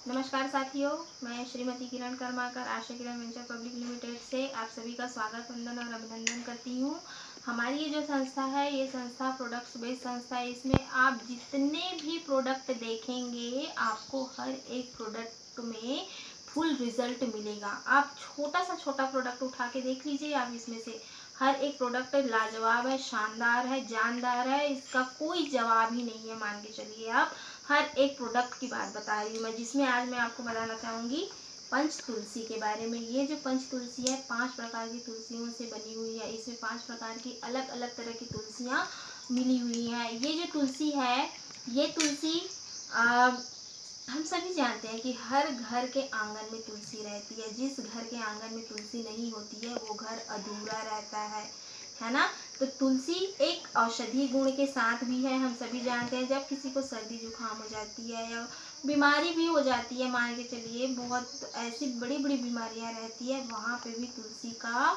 नमस्कार साथियों, मैं श्रीमती किरण Karmakar Asha Kiran venture public limited से आप सभी का स्वागत, वंदन और अभिनंदन करती हूँ। हमारी ये जो संस्था है, ये संस्था प्रोडक्ट्स बेस्ड संस्था है। इसमें आप जितने भी प्रोडक्ट देखेंगे, आपको हर एक प्रोडक्ट में फुल रिजल्ट मिलेगा। आप छोटा सा छोटा प्रोडक्ट उठा के देख लीजिए, आप इसमें से हर एक प्रोडक्ट लाजवाब है, शानदार है, जानदार है। इसका कोई जवाब ही नहीं है, मान के चलिए आप। हर एक प्रोडक्ट की बात बता रही हूँ मैं, जिसमें आज मैं आपको बताना चाहूँगी पंच तुलसी के बारे में। ये जो पंच तुलसी है, 5 प्रकार की तुलसियों से बनी हुई है। इसमें 5 प्रकार की अलग अलग तरह की तुलसियाँ मिली हुई हैं। ये जो तुलसी है, ये तुलसी हम सभी जानते हैं कि हर घर के आंगन में तुलसी रहती है। जिस घर के आंगन में तुलसी नहीं होती है, वो घर अधूरा रहता है ना। तो तुलसी एक औषधि गुण के साथ भी है। हम सभी जानते हैं, जब किसी को सर्दी जुकाम हो जाती है या बीमारी भी हो जाती है, मान के चलिए बहुत ऐसी बड़ी बड़ी बीमारियां रहती है, वहाँ पे भी तुलसी का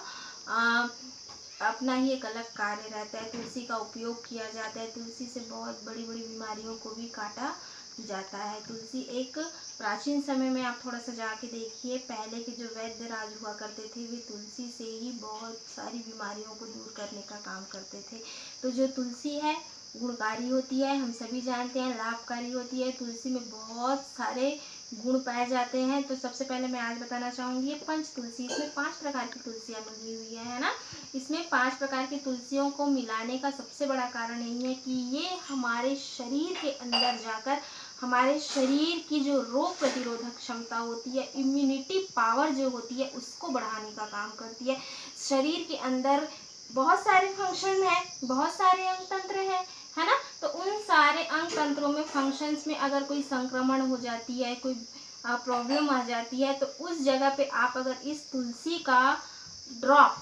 अपना ही एक अलग कार्य रहता है। तुलसी का उपयोग किया जाता है। तुलसी से बहुत बड़ी बड़ी बीमारियों को भी काटा जाता है। तुलसी एक प्राचीन समय में आप थोड़ा सा जाके देखिए, पहले के जो वैद्य राज हुआ करते थे, वे तुलसी से ही बहुत सारी बीमारियों को दूर करने का काम करते थे। तो जो तुलसी है, गुणकारी होती है, हम सभी जानते हैं, लाभकारी होती है। तुलसी में बहुत सारे गुण पाए जाते हैं। तो सबसे पहले मैं आज बताना चाहूँगी पंच तुलसी। इसमें 5 प्रकार की तुलसियाँ मिली हुई है ना। इसमें 5 प्रकार की तुलसियों को मिलाने का सबसे बड़ा कारण यही है कि ये हमारे शरीर के अंदर जाकर हमारे शरीर की जो रोग प्रतिरोधक क्षमता होती है, इम्यूनिटी पावर जो होती है, उसको बढ़ाने का काम करती है। शरीर के अंदर बहुत सारे फंक्शन है, बहुत सारे अंग तंत्र है ना। तो उन सारे अंग तंत्रों में, फंक्शंस में अगर कोई संक्रमण हो जाती है, कोई प्रॉब्लम आ जाती है, तो उस जगह पे आप अगर इस तुलसी का ड्रॉप,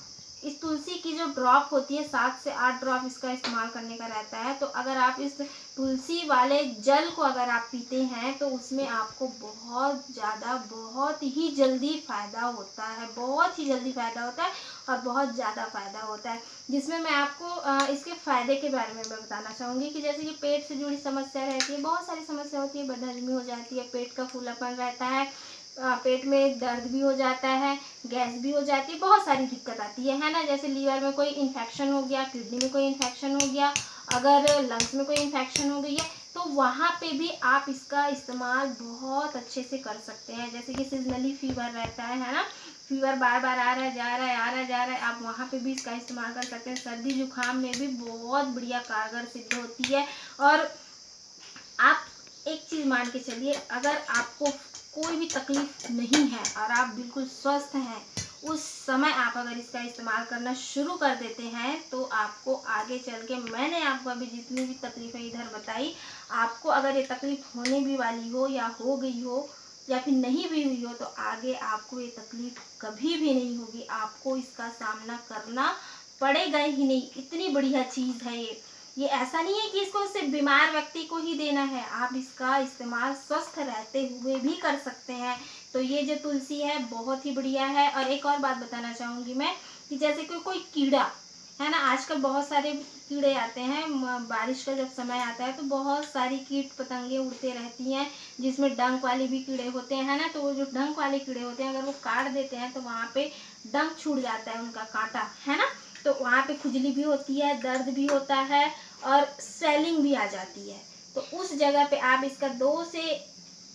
इस तुलसी की जो ड्रॉप होती है, 7 से 8 ड्रॉप इसका इस्तेमाल करने का रहता है। तो अगर आप इस तुलसी वाले जल को अगर आप पीते हैं, तो उसमें आपको बहुत ज़्यादा, बहुत ही जल्दी फ़ायदा होता है, बहुत ही जल्दी फ़ायदा होता है और बहुत ज़्यादा फ़ायदा होता है। जिसमें मैं आपको इसके फ़ायदे के बारे में मैं बताना चाहूँगी कि जैसे कि पेट से जुड़ी समस्या रहती है, बहुत सारी समस्या होती है, बदहजमी हो जाती है, पेट का फूलापन रहता है, पेट में दर्द भी हो जाता है, गैस भी हो जाती है, बहुत सारी दिक्कत आती है ना। जैसे लीवर में कोई इन्फेक्शन हो गया, किडनी में कोई इन्फेक्शन हो गया, अगर लंग्स में कोई इन्फेक्शन हो गई है, तो वहाँ पे भी आप इसका इस्तेमाल बहुत अच्छे से कर सकते हैं। जैसे कि सीजनली फीवर रहता है ना, फीवर बार बार आ रहा है, जा रहा है, आ रहा है, जा रहा है, आप वहाँ पे भी इसका इस्तेमाल कर सकते हैं। सर्दी जुकाम में भी बहुत बढ़िया कारगर सिद्ध होती है। और आप एक चीज़ मान के चलिए, अगर आपको कोई भी तकलीफ नहीं है और आप बिल्कुल स्वस्थ हैं, उस समय आप अगर इसका इस्तेमाल करना शुरू कर देते हैं, तो आपको आगे चल के, मैंने आपको अभी जितनी भी तकलीफ़ें इधर बताई, आपको अगर ये तकलीफ होने भी वाली हो या हो गई हो या फिर नहीं भी हुई हो, तो आगे आपको ये तकलीफ कभी भी नहीं होगी। आपको इसका सामना करना पड़ेगा ही नहीं। इतनी बढ़िया चीज़ है ये ऐसा नहीं है कि इसको सिर्फ बीमार व्यक्ति को ही देना है, आप इसका इस्तेमाल स्वस्थ रहते हुए भी कर सकते हैं। तो ये जो तुलसी है, बहुत ही बढ़िया है। और एक और बात बताना चाहूँगी मैं कि जैसे कि कोई कीड़ा है ना, आजकल बहुत सारे कीड़े आते हैं, बारिश का जब समय आता है तो बहुत सारी कीट पतंगे उड़ते रहती हैं, जिसमें डंक वाले भी कीड़े होते हैं ना। तो वो जो डंक वाले कीड़े होते हैं, अगर वो काट देते हैं तो वहाँ पे डंक छूट जाता है, उनका कांटा है ना। तो वहाँ पे खुजली भी होती है, दर्द भी होता है और स्वेलिंग भी आ जाती है। तो उस जगह पे आप इसका 2 से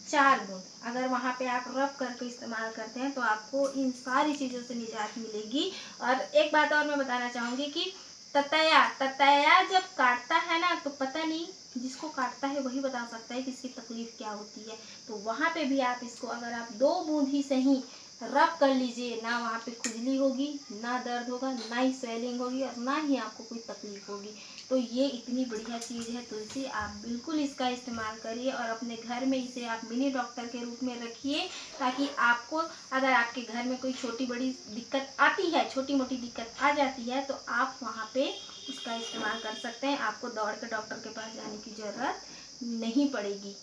4 बूंद अगर वहाँ पे आप रब करके इस्तेमाल करते हैं, तो आपको इन सारी चीज़ों से निजात मिलेगी। और एक बात और मैं बताना चाहूँगी कि ततैया जब काटता है ना, तो पता नहीं, जिसको काटता है वही बता सकता है कि इसकी तकलीफ क्या होती है। तो वहाँ पे भी आप इसको अगर आप 2 बूंद ही सही रब कर लीजिए, ना वहाँ पे खुजली होगी, ना दर्द होगा, ना ही स्वेलिंग होगी और ना ही आपको कोई तकलीफ होगी। तो ये इतनी बढ़िया चीज़ है तुलसी, आप बिल्कुल इसका इस्तेमाल करिए और अपने घर में इसे आप मिनी डॉक्टर के रूप में रखिए, ताकि आपको अगर आपके घर में कोई छोटी बड़ी दिक्कत आती है, छोटी मोटी दिक्कत आ जाती है, तो आप वहाँ पे इसका इस्तेमाल कर सकते हैं। आपको दौड़ के डॉक्टर के पास जाने की ज़रूरत नहीं पड़ेगी।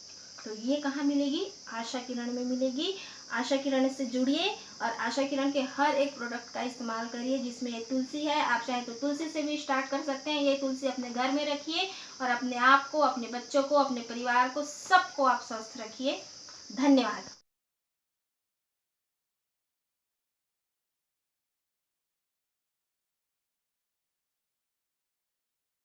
तो ये कहाँ मिलेगी? आशा किरण में मिलेगी। आशा किरण से जुड़िए और आशा किरण के हर एक प्रोडक्ट का इस्तेमाल करिए जिसमें ये तुलसी है। आप चाहें तो तुलसी से भी स्टार्ट कर सकते हैं। ये तुलसी अपने घर में रखिए और अपने आप को, अपने बच्चों को, अपने परिवार को, सबको आप स्वस्थ रखिए। धन्यवाद।